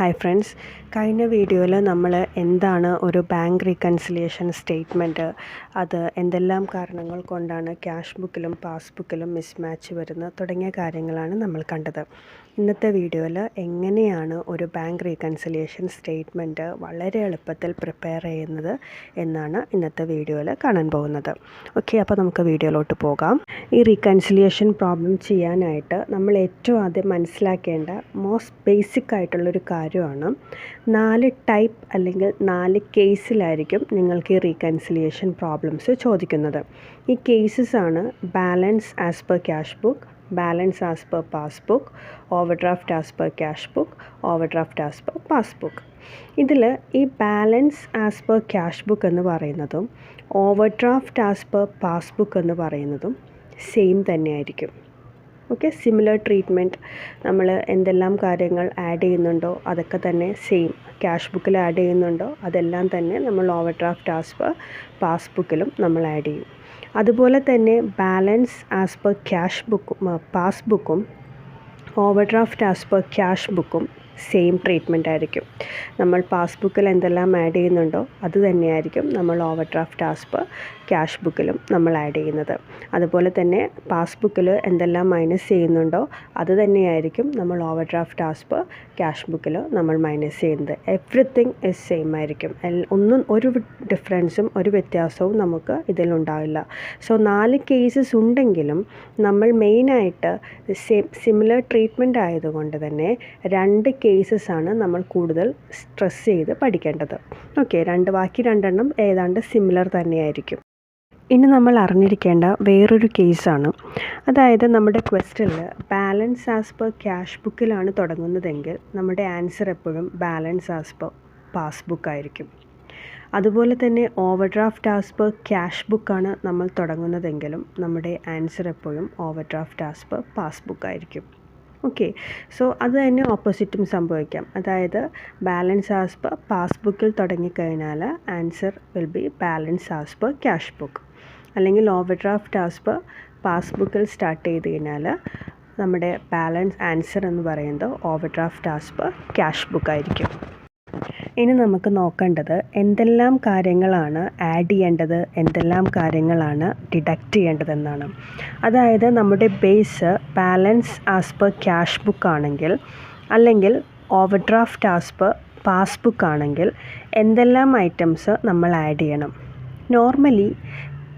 Hi friends, കഴിഞ്ഞ വീഡിയോയിൽ നമ്മൾ എന്താണ് ഒരു ബാങ്ക് റീകൺസിലിയേഷൻ സ്റ്റേറ്റ്മെൻറ്റ്, അത് എന്തെല്ലാം കാരണങ്ങൾ കൊണ്ടാണ് ക്യാഷ് ബുക്കിലും പാസ്ബുക്കിലും മിസ്മാച്ച് വരുന്നത് തുടങ്ങിയ കാര്യങ്ങളാണ് നമ്മൾ കണ്ടത്. ഇന്നത്തെ വീഡിയോയിൽ എങ്ങനെയാണ് ഒരു ബാങ്ക് റീകൺസിലിയേഷൻ സ്റ്റേറ്റ്മെൻറ്റ് വളരെ എളുപ്പത്തിൽ പ്രിപ്പയർ ചെയ്യുന്നത് എന്നാണ് ഇന്നത്തെ വീഡിയോയിൽ കാണാൻ പോകുന്നത്. ഓക്കെ, അപ്പോൾ നമുക്ക് വീഡിയോയിലോട്ട് പോകാം. ഈ റീകൺസിലിയേഷൻ പ്രോബ്ലം ചെയ്യാനായിട്ട് നമ്മൾ ഏറ്റവും ആദ്യം മനസ്സിലാക്കേണ്ട മോസ്റ്റ് ബേസിക് ആയിട്ടുള്ളൊരു കാര്യമാണ് 4 ടൈപ്പ് അല്ലെങ്കിൽ 4 കേസിലായിരിക്കും നിങ്ങൾക്ക് ഈ റീകൺസിലിയേഷൻ പ്രോബ്ലംസ് ചോദിക്കുന്നത്. ഈ കേസസ് ആണ് balance as per cash book, balance as per passbook, overdraft as per cash book, overdraft as per passbook. ഇതിൽ ഈ balance as per cash book എന്ന് പറയുന്നതും ഓവർഡ്രാഫ്റ്റ് ആസ് പെർ പാസ്ബുക്ക് എന്ന് പറയുന്നതും സെയിം തന്നെയായിരിക്കും. Okay, similar treatment. നമ്മൾ എന്തെല്ലാം കാര്യങ്ങൾ ആഡ് ചെയ്യുന്നുണ്ടോ അതൊക്കെ തന്നെ സെയിം. ക്യാഷ് ബുക്കിൽ ആഡ് ചെയ്യുന്നുണ്ടോ അതെല്ലാം തന്നെ നമ്മൾ ഓവർഡ്രാഫ്റ്റ് ആസ് പെർ പാസ്ബുക്കിലും നമ്മൾ ആഡ് ചെയ്യും. അതുപോലെ തന്നെ ബാലൻസ് ആസ് പെർ ക്യാഷ് ബുക്കും പാസ്ബുക്കും ഓവർഡ്രാഫ്റ്റ് ആസ് പെർ ക്യാഷ് ബുക്കും സെയിം ട്രീറ്റ്മെൻ്റ് ആയിരിക്കും. നമ്മൾ പാസ്ബുക്കിൽ എന്തെല്ലാം ആഡ് ചെയ്യുന്നുണ്ടോ അത് തന്നെയായിരിക്കും നമ്മൾ ഓവർഡ്രാഫ്റ്റ് ആസ് പെർ ക്യാഷ് ബുക്കിലും നമ്മൾ ആഡ് ചെയ്യുന്നത്. അതുപോലെ തന്നെ പാസ്ബുക്കിൽ എന്തെല്ലാം മൈനസ് ചെയ്യുന്നുണ്ടോ അത് തന്നെയായിരിക്കും നമ്മൾ ഓവർഡ്രാഫ്റ്റ് ആസ് പെർ ക്യാഷ് ബുക്കിൽ നമ്മൾ മൈനസ് ചെയ്യുന്നത്. എവ്രിതിങ് ഇസ് സെയിം ആയിരിക്കും. ഒരു ഡിഫറൻസും ഒരു വ്യത്യാസവും നമുക്ക് ഇതിലുണ്ടാവില്ല. സോ 4 കേസസ് ഉണ്ടെങ്കിലും നമ്മൾ മെയിനായിട്ട് സിമിലർ ട്രീറ്റ്മെൻറ്റ് ആയതുകൊണ്ട് തന്നെ 2 കേസസാണ് നമ്മൾ കൂടുതൽ സ്ട്രെസ് ചെയ്ത് പഠിക്കേണ്ടത്. ഓക്കെ, ബാക്കി 2 ഏതാണ്ട് സിമിലർ തന്നെയായിരിക്കും. ഇനി നമ്മൾ അറിഞ്ഞിരിക്കേണ്ട വേറൊരു കേസാണ്, അതായത് നമ്മുടെ ക്വസ്റ്റ്യനിൽ ബാലൻസ് ആസ് പെർ ക്യാഷ് ബുക്കിലാണ് തുടങ്ങുന്നതെങ്കിൽ നമ്മുടെ ആൻസർ എപ്പോഴും ബാലൻസ് ആസ് പെർ പാസ്ബുക്ക് ആയിരിക്കും. അതുപോലെ തന്നെ ഓവർഡ്രാഫ്റ്റ് ആസ് പെർ ക്യാഷ് ബുക്കാണ് നമ്മൾ തുടങ്ങുന്നതെങ്കിലും നമ്മുടെ ആൻസർ എപ്പോഴും ഓവർഡ്രാഫ്റ്റ് ആസ് പെർ പാസ്ബുക്ക് ആയിരിക്കും. ഓക്കെ, സോ അത് തന്നെ ഓപ്പോസിറ്റും സംഭവിക്കാം. അതായത് ബാലൻസ് ആസ് പെർ പാസ്ബുക്കിൽ തുടങ്ങിക്കഴിഞ്ഞാൽ answer will be balance as per cash book, അല്ലെങ്കിൽ ഓവർഡ്രാഫ്റ്റ് ആസ് പെർ പാസ്ബുക്കിൽ സ്റ്റാർട്ട് ചെയ്ത് കഴിഞ്ഞാൽ നമ്മുടെ ബാലൻസ് ആൻസർ എന്ന് പറയുന്നത് overdraft as per cash book ആയിരിക്കും. ഇനി നമുക്ക് നോക്കേണ്ടത് എന്തെല്ലാം കാര്യങ്ങളാണ് ആഡ് ചെയ്യേണ്ടത്, എന്തെല്ലാം കാര്യങ്ങളാണ് ഡിഡക്റ്റ് ചെയ്യേണ്ടതെന്നാണ്. അതായത് നമ്മുടെ base balance as per cash book ആണെങ്കിൽ, അല്ലെങ്കിൽ ഓവർഡ്രാഫ്റ്റ് ആസ് പെർ പാസ്ബുക്ക് ആണെങ്കിൽ എന്തെല്ലാം ഐറ്റംസ് നമ്മൾ ആഡ് ചെയ്യണം. നോർമലി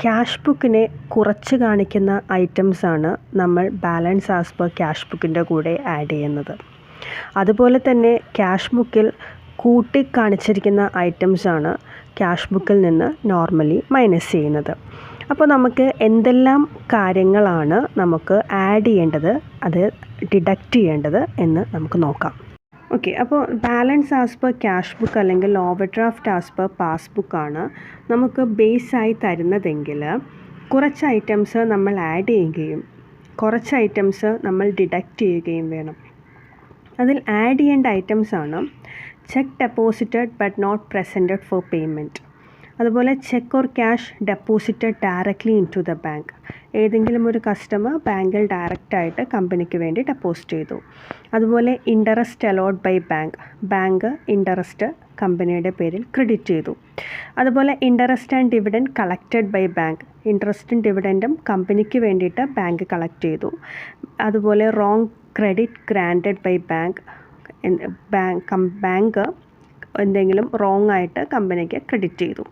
ക്യാഷ് ബുക്കിനെ കുറച്ച് കാണിക്കുന്ന ഐറ്റംസാണ് നമ്മൾ ബാലൻസ് ആസ് പെർ ക്യാഷ് ബുക്കിൻ്റെ കൂടെ ആഡ് ചെയ്യുന്നത്. അതുപോലെ തന്നെ ക്യാഷ് ബുക്കിൽ കൂട്ടി കാണിച്ചിരിക്കുന്ന ഐറ്റംസാണ് ക്യാഷ് ബുക്കിൽ നിന്ന് നോർമലി മൈനസ് ചെയ്യുന്നത്. അപ്പോൾ നമുക്ക് എന്തെല്ലാം കാര്യങ്ങളാണ് നമുക്ക് ആഡ് ചെയ്യേണ്ടത്, അത് ഡിഡക്റ്റ് ചെയ്യേണ്ടത് എന്ന് നമുക്ക് നോക്കാം. ഓക്കെ, അപ്പോൾ balance as per cash book അല്ലെങ്കിൽ ഓവർഡ്രാഫ്റ്റ് ആസ് പെർ പാസ്ബുക്കാണ് നമുക്ക് ബേസായി തരുന്നതെങ്കിൽ കുറച്ച് ഐറ്റംസ് നമ്മൾ ആഡ് ചെയ്യുകയും കുറച്ച് ഐറ്റംസ് നമ്മൾ ഡിഡക്റ്റ് ചെയ്യുകയും വേണം. അതിൽ ആഡ് ചെയ്യേണ്ട ഐറ്റംസാണ് cheque deposited but not presented for payment, അതുപോലെ cheque or cash deposited directly into the bank. ഏതെങ്കിലും ഒരു കസ്റ്റമർ ബാങ്കിൽ ഡയറക്റ്റായിട്ട് കമ്പനിക്ക് വേണ്ടി ഡെപ്പോസിറ്റ് ചെയ്തു. അതുപോലെ interest allowed by bank interest കമ്പനിയുടെ പേരിൽ ക്രെഡിറ്റ് ചെയ്തു. അതുപോലെ interest and dividend collected by bank, ഇൻട്രസ്റ്റും ഡിവിഡൻറ്റും കമ്പനിക്ക് വേണ്ടിയിട്ട് ബാങ്ക് കളക്ട് ചെയ്തു. അതുപോലെ wrong credit granted by bank എന്തെങ്കിലും റോങ് ആയിട്ട് കമ്പനിക്ക് ക്രെഡിറ്റ് ചെയ്തു.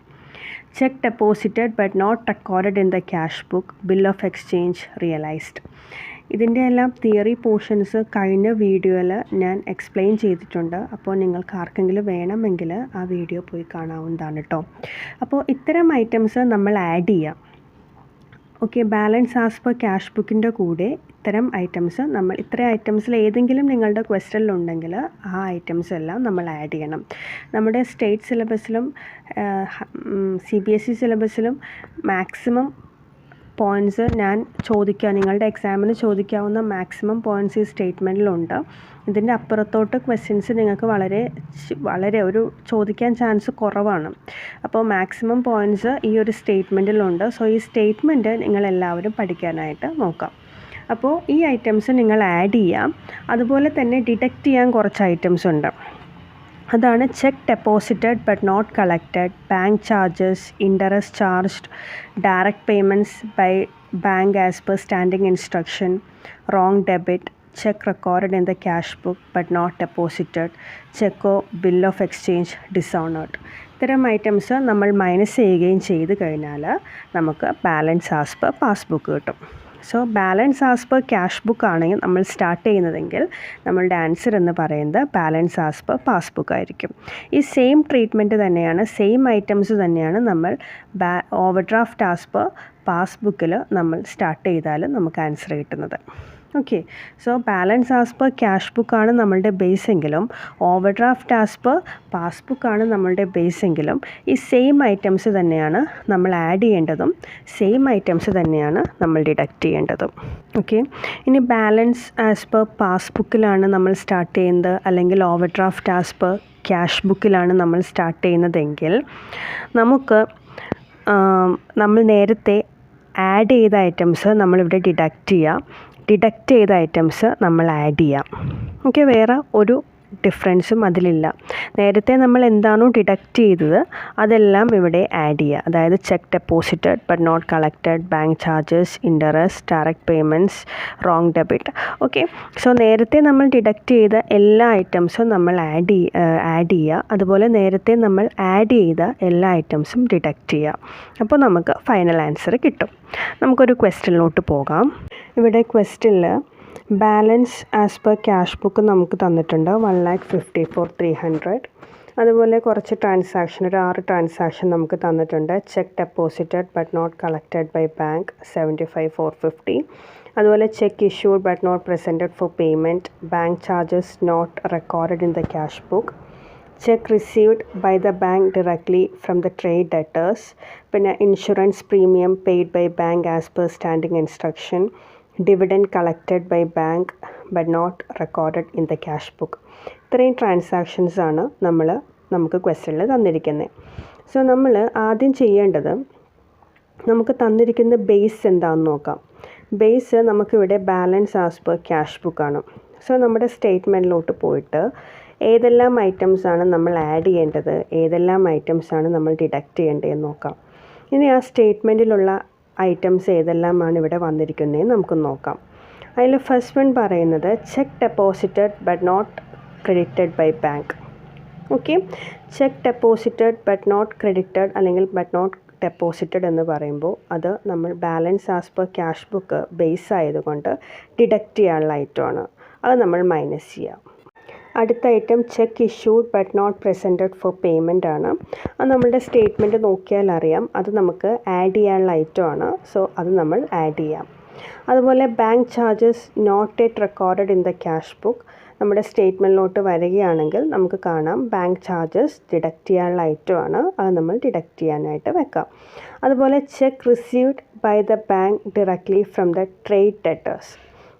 Cheque deposited but not recorded in the cash book, bill of exchange realised. ഇതിൻ്റെ എല്ലാം തിയറി പോർഷൻസ് കഴിഞ്ഞ വീഡിയോയിൽ ഞാൻ എക്സ്പ്ലെയിൻ ചെയ്തിട്ടുണ്ട്. അപ്പോൾ നിങ്ങൾക്ക് ആർക്കെങ്കിലും വേണമെങ്കിൽ ആ വീഡിയോ പോയി കാണാവുന്നതാണ് കേട്ടോ. അപ്പോൾ ഇത്തരം ഐറ്റംസ് നമ്മൾ ആഡ് ചെയ്യാം. Okay, balance as per cash ബുക്കിൻ്റെ കൂടെ ഇത്തരം ഐറ്റംസിൽ ഏതെങ്കിലും നിങ്ങളുടെ ക്വസ്റ്റ്യനിലുണ്ടെങ്കിൽ ആ ഐറ്റംസ് എല്ലാം നമ്മൾ ആഡ് ചെയ്യണം. നമ്മുടെ സ്റ്റേറ്റ് സിലബസിലും CBSE സിലബസിലും മാക്സിമം പോയിൻറ്റ്സ് നിങ്ങളുടെ എക്സാമിന് ചോദിക്കാവുന്ന മാക്സിമം പോയിൻറ്റ്സ് ഈ സ്റ്റേറ്റ്മെൻറ്റിലുണ്ട്. ഇതിൻ്റെ അപ്പുറത്തോട്ട് ക്വസ്റ്റ്യൻസ് നിങ്ങൾക്ക് വളരെ ചോദിക്കാൻ ചാൻസ് കുറവാണ്. അപ്പോൾ മാക്സിമം പോയിൻറ്റ്സ് ഈ ഒരു സ്റ്റേറ്റ്മെൻറ്റിലുണ്ട്. സോ ഈ സ്റ്റേറ്റ്മെൻറ്റ് നിങ്ങളെല്ലാവരും പഠിക്കാനായിട്ട് നോക്കാം. അപ്പോൾ ഈ ഐറ്റംസ് നിങ്ങൾ ആഡ് ചെയ്യാം. അതുപോലെ തന്നെ ഡിഡക്റ്റ് ചെയ്യാൻ കുറച്ച് ഐറ്റംസ് ഉണ്ട്. അതാണ് cheque deposited but not collected, bank charges, interest charged, direct payments by bank as per standing instruction, wrong debit, cheque recorded in the cash book but not deposited, ചെക്കോ bill of exchange dishonoured. ഇത്തരം items നമ്മൾ minus ചെയ്യുകയും ചെയ്ത് കഴിഞ്ഞാൽ നമുക്ക് balance as per passbook കിട്ടും. So balance as per cash book ആണെങ്കിൽ നമ്മൾ സ്റ്റാർട്ട് ചെയ്യുന്നതെങ്കിൽ നമ്മളുടെ ആൻസർ എന്ന് പറയുന്നത് ബാലൻസ് ആസ് പെർ പാസ്ബുക്ക് ആയിരിക്കും. ഈ സെയിം ട്രീറ്റ്മെൻറ്റ് തന്നെയാണ്, സെയിം ഐറ്റംസ് തന്നെയാണ് നമ്മൾ ഓവർഡ്രാഫ്റ്റ് ആസ് പെർ പാസ്ബുക്കിൽ നമ്മൾ സ്റ്റാർട്ട് ചെയ്താൽ നമുക്ക് ആൻസർ കിട്ടുന്നത്. Okay, so balance as per cash ബുക്കാണ് നമ്മളുടെ ബേസെങ്കിലും ഓവർഡ്രാഫ്റ്റ് ആസ് പെർ പാസ്ബുക്കാണ് നമ്മളുടെ ബേസെങ്കിലും ഈ സെയിം ഐറ്റംസ് തന്നെയാണ് നമ്മൾ ആഡ് ചെയ്യേണ്ടതും സെയിം ഐറ്റംസ് തന്നെയാണ് നമ്മൾ ഡിഡക്റ്റ് ചെയ്യേണ്ടതും. ഓക്കെ, ഇനി ബാലൻസ് ആസ് പെർ പാസ്ബുക്കിലാണ് നമ്മൾ സ്റ്റാർട്ട് ചെയ്യുന്നത് അല്ലെങ്കിൽ ഓവർഡ്രാഫ്റ്റ് ആസ് പെർ ക്യാഷ് ബുക്കിലാണ് നമ്മൾ സ്റ്റാർട്ട് ചെയ്യുന്നതെങ്കിൽ നമ്മൾ നേരത്തെ ആഡ് ചെയ്ത ഐറ്റംസ് നമ്മളിവിടെ ഡിഡക്റ്റ് ചെയ്ത ഐറ്റംസ് നമ്മൾ ആഡ് ചെയ്യാം. ഓക്കെ, വേറെ ഒരു ഡിഫറൻസും അതിലില്ല. നേരത്തെ നമ്മൾ എന്താണോ ഡിഡക്റ്റ് ചെയ്തത് അതെല്ലാം ഇവിടെ ആഡ് ചെയ്യുക. അതായത് cheque deposited but not collected, bank charges, interest, direct payments, wrong debit. Okay, so നേരത്തെ നമ്മൾ ഡിഡക്റ്റ് ചെയ്ത എല്ലാ ഐറ്റംസും നമ്മൾ ആഡ് ചെയ്യുക. അതുപോലെ നേരത്തെ നമ്മൾ ആഡ് ചെയ്ത എല്ലാ ഐറ്റംസും ഡിഡക്റ്റ് ചെയ്യുക. അപ്പോൾ നമുക്ക് ഫൈനൽ ആൻസർ കിട്ടും. നമുക്കൊരു ക്വസ്റ്റ്യനിലോട്ട് പോകാം. ഇവിടെ ക്വസ്റ്റ്യനിൽ balance as per cash book നമുക്ക് തന്നിട്ടുണ്ട് 1,54,300. അതുപോലെ കുറച്ച് ട്രാൻസാക്ഷൻ, ഒരു 6 ട്രാൻസാക്ഷൻ നമുക്ക് തന്നിട്ടുണ്ട്. Cheque deposited but not collected by bank 75,450. അതുപോലെ cheque issued but not presented for payment, bank charges not recorded in the cash book, cheque received by the bank directly from the trade debtors, പിന്നെ insurance premium paid by bank as per standing instruction, dividend collected by bank but not recorded in the cash book. ഇത്രയും ട്രാൻസാക്ഷൻസാണ് നമുക്ക് ക്വസ്റ്റ്യനിൽ തന്നിരിക്കുന്നത്. So നമ്മൾ ആദ്യം ചെയ്യേണ്ടത് നമുക്ക് തന്നിരിക്കുന്ന ബേസ് എന്താണെന്ന് നോക്കാം. ബേസ് നമുക്കിവിടെ ബാലൻസ് ആസ് പെർ ക്യാഷ് ബുക്കാണ്. സോ നമ്മുടെ സ്റ്റേറ്റ്മെൻറ്റിലോട്ട് പോയിട്ട് ഏതെല്ലാം ഐറ്റംസാണ് നമ്മൾ ആഡ് ചെയ്യേണ്ടത്, ഏതെല്ലാം ഐറ്റംസാണ് നമ്മൾ ഡിഡക്റ്റ് ചെയ്യേണ്ടതെന്ന് നോക്കാം. ഇനി ആ സ്റ്റേറ്റ്മെൻറ്റിലുള്ള ഐറ്റംസ് ഏതെല്ലാമാണ് ഇവിടെ വന്നിരിക്കുന്നതെന്ന് നമുക്ക് നോക്കാം. അതിൽ ഫസ്റ്റ് വൺ പറയുന്നത് cheque deposited but not credited by bank. Okay, cheque deposited but not credited അല്ലെങ്കിൽ ബട്ട് നോട്ട് ഡെപ്പോസിറ്റഡ് എന്ന് പറയുമ്പോൾ അത് നമ്മൾ balance as per cash book base ആയതുകൊണ്ട് ഡിഡക്റ്റ് ചെയ്യാനുള്ള ഐറ്റമാണ്. അത് നമ്മൾ മൈനസ് ചെയ്യാം. അടുത്ത item cheque issued but not presented for payment ആണ്. അത് നമ്മളുടെ സ്റ്റേറ്റ്മെൻറ്റ് നോക്കിയാൽ അറിയാം, അത് നമുക്ക് ആഡ് ചെയ്യാനുള്ള ഐറ്റമാണ്. സോ അത് നമ്മൾ ആഡ് ചെയ്യാം. അതുപോലെ bank charges not yet recorded in the cash book. നമ്മുടെ സ്റ്റേറ്റ്മെൻറ്റിലോട്ട് വരികയാണെങ്കിൽ നമുക്ക് കാണാം ബാങ്ക് ചാർജസ് ഡിഡക്റ്റ് ചെയ്യാനുള്ള ഐറ്റമാണ്. അത് നമ്മൾ ഡിഡക്റ്റ് ചെയ്യാനായിട്ട് വെക്കാം. അതുപോലെ cheque received by the bank directly from the trade debtors.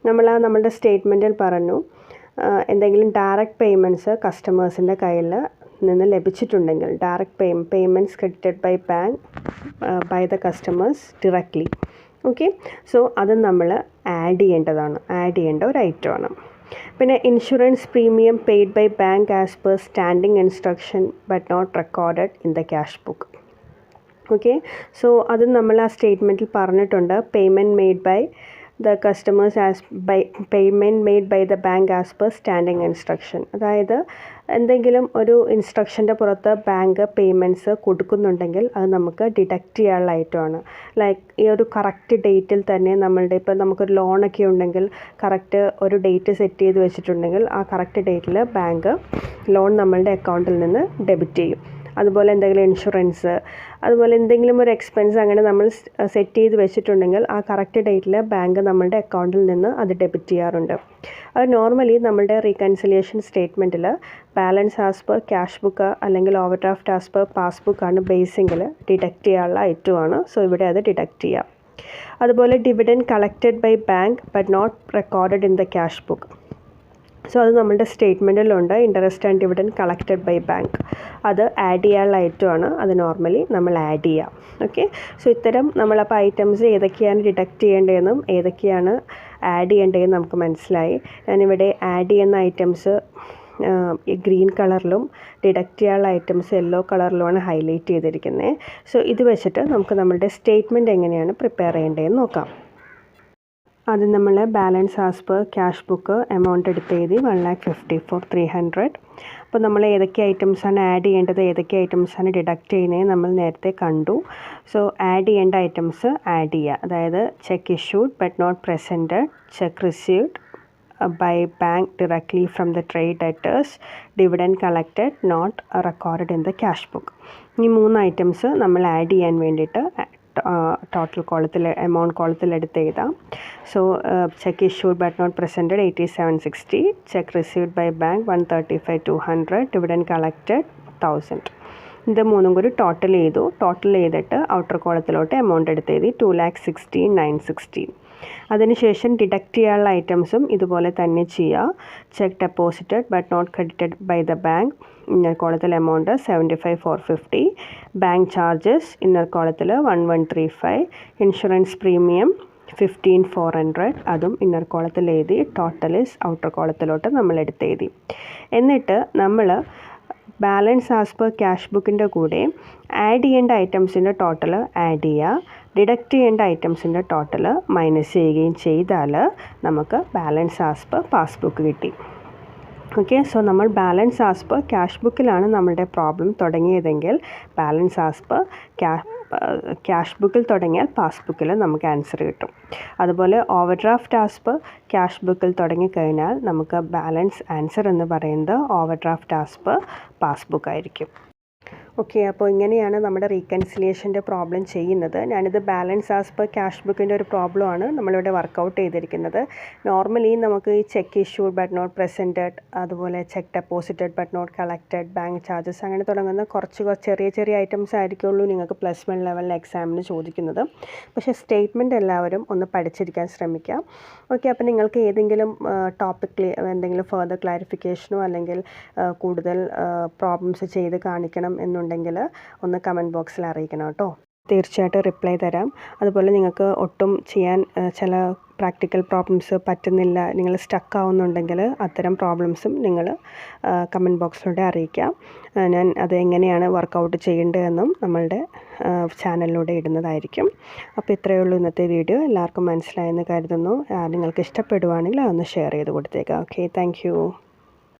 നമ്മളുടെ സ്റ്റേറ്റ്മെൻറ്റിൽ പറഞ്ഞു എന്തെങ്കിലും ഡയറക്റ്റ് പേയ്മെൻറ്റ്സ് കസ്റ്റമേഴ്സിൻ്റെ കയ്യിൽ നിന്ന് ലഭിച്ചിട്ടുണ്ടെങ്കിൽ direct payments credited by bank by the customers directly. Okay, so അത് നമ്മൾ ആഡ് ചെയ്യേണ്ട ഒരു ഐറ്റമാണ്. പിന്നെ insurance premium paid by bank as per standing instruction but not recorded in the cash book. Okay, so അത് നമ്മൾ ആ സ്റ്റേറ്റ്മെൻറ്റിൽ പറഞ്ഞിട്ടുണ്ട്. Payment made by the customers payment made by the bank as per standing instruction. അതായത് എന്തെങ്കിലും ഒരു ഇൻസ്ട്രക്ഷൻ്റെ പുറത്ത് bank payments കൊടുക്കുന്നുണ്ടെങ്കിൽ അത് നമുക്ക് ഡിഡക്റ്റ് ചെയ്യാനുള്ള ഐറ്റമാണ്. ലൈക്ക് ഈ ഒരു കറക്റ്റ് ഡേറ്റിൽ തന്നെ ഇപ്പോൾ നമുക്കൊരു ലോണൊക്കെ ഉണ്ടെങ്കിൽ കറക്റ്റ് ഒരു ഡേറ്റ് സെറ്റ് ചെയ്ത് വെച്ചിട്ടുണ്ടെങ്കിൽ ആ കറക്റ്റ് ഡേറ്റിൽ ബാങ്ക് ലോൺ നമ്മളുടെ അക്കൗണ്ടിൽ നിന്ന് ഡെബിറ്റ് ചെയ്യും. അതുപോലെ എന്തെങ്കിലും ഇൻഷുറൻസ്, അതുപോലെ എന്തെങ്കിലും ഒരു എക്സ്പെൻസ് അങ്ങനെ നമ്മൾ സെറ്റ് ചെയ്ത് വെച്ചിട്ടുണ്ടെങ്കിൽ ആ കറക്റ്റ് ഡേറ്റിൽ ബാങ്ക് നമ്മളുടെ അക്കൗണ്ടിൽ നിന്ന് അത് ഡെബിറ്റ് ചെയ്യാറുണ്ട്. അത് നോർമലി നമ്മളുടെ റീകൺസിലിയേഷൻ സ്റ്റേറ്റ്മെൻറ്റിൽ balance as per cash book അല്ലെങ്കിൽ ഓവർഡ്രാഫ്റ്റ് ആസ് പെർ പാസ്ബുക്കാണ് ബേസിങ്ങിൽ ഡിഡക്റ്റ് ചെയ്യാനുള്ള ഐറ്റമാണ്. സോ ഇവിടെ അത് ഡിഡക്റ്റ് ചെയ്യാം. അതുപോലെ dividend collected by bank but not recorded in the cash book. So അത് നമ്മളുടെ സ്റ്റേറ്റ്മെൻറ്റിലുണ്ട്. Interest and dividend collected by bank, അത് ആഡ് ചെയ്യാനുള്ള ഐറ്റമാണ്. അത് നോർമലി നമ്മൾ ആഡ് ചെയ്യാം. ഓക്കെ, സോ ഇത്തരം നമ്മളപ്പോൾ ഐറ്റംസ് ഏതൊക്കെയാണ് ഡിഡക്റ്റ് ചെയ്യേണ്ടതെന്നും ഏതൊക്കെയാണ് ആഡ് ചെയ്യേണ്ടതെന്നും നമുക്ക് മനസ്സിലായി. ഞാനിവിടെ ആഡ് ചെയ്യുന്ന ഐറ്റംസ് ഈ ഗ്രീൻ കളറിലും ഡിഡക്റ്റ് ചെയ്യാനുള്ള ഐറ്റംസ് യെല്ലോ കളറിലുമാണ് ഹൈലൈറ്റ് ചെയ്തിരിക്കുന്നത്. സോ ഇത് വെച്ചിട്ട് നമുക്ക് നമ്മളുടെ സ്റ്റേറ്റ്മെൻറ്റ് എങ്ങനെയാണ് പ്രിപ്പയർ ചെയ്യേണ്ടതെന്ന് നോക്കാം. ആദ്യം നമ്മൾ balance as per cash book amount എടുത്ത് എഴുതി 1,54,300. അപ്പോൾ നമ്മൾ ഏതൊക്കെ ഐറ്റംസാണ് ആഡ് ചെയ്യേണ്ടത്, ഏതൊക്കെ ഐറ്റംസാണ് ഡിഡക്റ്റ് ചെയ്യുന്നത് നമ്മൾ നേരത്തെ കണ്ടു. സോ ആഡ് ചെയ്യേണ്ട ഐറ്റംസ് ആഡ് ചെയ്യുക. അതായത് cheque issued but not presented, cheque received by bank directly from the trade debtors, dividend collected not recorded in the cash book. ഈ 3 ഐറ്റംസ് നമ്മൾ ആഡ് ചെയ്യാൻ വേണ്ടിയിട്ട് ടോട്ടൽ കോളത്തിൽ എമൗണ്ട് കോളത്തിൽ എടുത്ത് എഴുതാം. So cheque issued but not presented 8760, cheque received by bank 135,200, dividend collected 1000. ഇത് 3 കൂടി ടോട്ടൽ ചെയ്തിട്ട് ഔട്ടർ കോളത്തിലോട്ട് എമൗണ്ട് എടുത്ത് എഴുതി 2,16,916. അതിനുശേഷം ഡിഡക്റ്റ് ചെയ്യാനുള്ള ഐറ്റംസും ഇതുപോലെ തന്നെ ചെയ്യുക. Cheque deposited but not credited by the bank, inner കോളത്തിൽ എമൗണ്ട് 75,450. ബാങ്ക് ചാർജസ് ഇന്നർ കോളത്തിൽ 1,135. ഇൻഷുറൻസ് പ്രീമിയം 15,400, അതും ഇന്നർ കോളത്തിൽ എഴുതി. ടോട്ടൽ ഇസ് ഔട്ടർ കോളത്തിലോട്ട് നമ്മൾ എടുത്ത് എഴുതി. എന്നിട്ട് നമ്മൾ ബാലൻസ് ആസ് പെർ ക്യാഷ് ബുക്കിൻ്റെ കൂടെ ആഡ് ചെയ്യേണ്ട ഐറ്റംസിൻ്റെ ടോട്ടൽ ആഡ് ചെയ്യുക, ഡിഡക്റ്റ് ചെയ്യേണ്ട ഐറ്റംസിൻ്റെ ടോട്ടൽ മൈനസ് ചെയ്യുകയും ചെയ്താൽ നമുക്ക് ബാലൻസ് ആസ് പെർ പാസ്ബുക്ക് കിട്ടി. ഓക്കെ, സോ നമ്മൾ ബാലൻസ് ആസ് പെർ ക്യാഷ് ബുക്കിലാണ് നമ്മളുടെ പ്രോബ്ലം തുടങ്ങിയതെങ്കിൽ ബാലൻസ് ആസ് പെർ ക്യാഷ് ബുക്കിൽ തുടങ്ങിയാൽ പാസ്ബുക്കിൽ നമുക്ക് ആൻസർ കിട്ടും. അതുപോലെ overdraft as per cash ബുക്കിൽ തുടങ്ങിക്കഴിഞ്ഞാൽ നമുക്ക് ബാലൻസ് ആൻസർ എന്ന് പറയുന്നത് overdraft as per passbook ആയിരിക്കും. ഓക്കെ, അപ്പോൾ ഇങ്ങനെയാണ് നമ്മുടെ റീകൺസിലിയേഷൻ്റെ പ്രോബ്ലം ചെയ്യുന്നത്. ഞാനിത് ബാലൻസ് ആസ് പെർ ക്യാഷ് ബുക്കിൻ്റെ ഒരു പ്രോബ്ലമാണ് നമ്മളിവിടെ വർക്കൗട്ട് ചെയ്തിരിക്കുന്നത്. നോർമലി നമുക്ക് ഈ cheque issued but not presented, അതുപോലെ cheque deposited but not collected, bank charges അങ്ങനെ തുടങ്ങുന്ന കുറച്ച് ചെറിയ ഐറ്റംസ് ആയിരിക്കുള്ളൂ നിങ്ങൾക്ക് +1 ലെവലിൽ എക്സാമിന് ചോദിക്കുന്നത്. പക്ഷേ സ്റ്റേറ്റ്മെൻറ്റ് എല്ലാവരും ഒന്ന് പഠിച്ചിരിക്കാൻ ശ്രമിക്കാം. ഓക്കെ, അപ്പോൾ നിങ്ങൾക്ക് ഏതെങ്കിലും ടോപ്പിക്കിൽ എന്തെങ്കിലും ഫർദർ ക്ലാരിഫിക്കേഷനോ അല്ലെങ്കിൽ കൂടുതൽ പ്രോബ്ലംസ് ചെയ്ത് കാണിക്കണം എന്നുണ്ടെങ്കിൽ ഒന്ന് കമൻറ്റ് ബോക്സിൽ അറിയിക്കണം കേട്ടോ. തീർച്ചയായിട്ടും റിപ്ലൈ തരാം. അതുപോലെ നിങ്ങൾക്ക് ഒട്ടും ചെയ്യാൻ ചില പ്രാക്ടിക്കൽ പ്രോബ്ലംസ് പറ്റുന്നില്ല, നിങ്ങൾ സ്റ്റക്ക് ആവുന്നുണ്ടെങ്കിൽ അത്തരം പ്രോബ്ലംസും നിങ്ങൾ കമൻറ്റ് ബോക്സിലൂടെ അറിയിക്കാം. ഞാൻ അത് എങ്ങനെയാണ് വർക്കൗട്ട് ചെയ്യേണ്ടതെന്നും നമ്മളുടെ ചാനലിലൂടെ ഇടുന്നതായിരിക്കും. അപ്പോൾ ഇത്രയേ ഉള്ളൂ ഇന്നത്തെ വീഡിയോ. എല്ലാവർക്കും മനസ്സിലായെന്ന് കരുതുന്നു. നിങ്ങൾക്ക് ഇഷ്ടപ്പെടുവാണെങ്കിൽ അതൊന്ന് ഷെയർ ചെയ്ത് കൊടുത്തേക്കാം. Okay, thank you.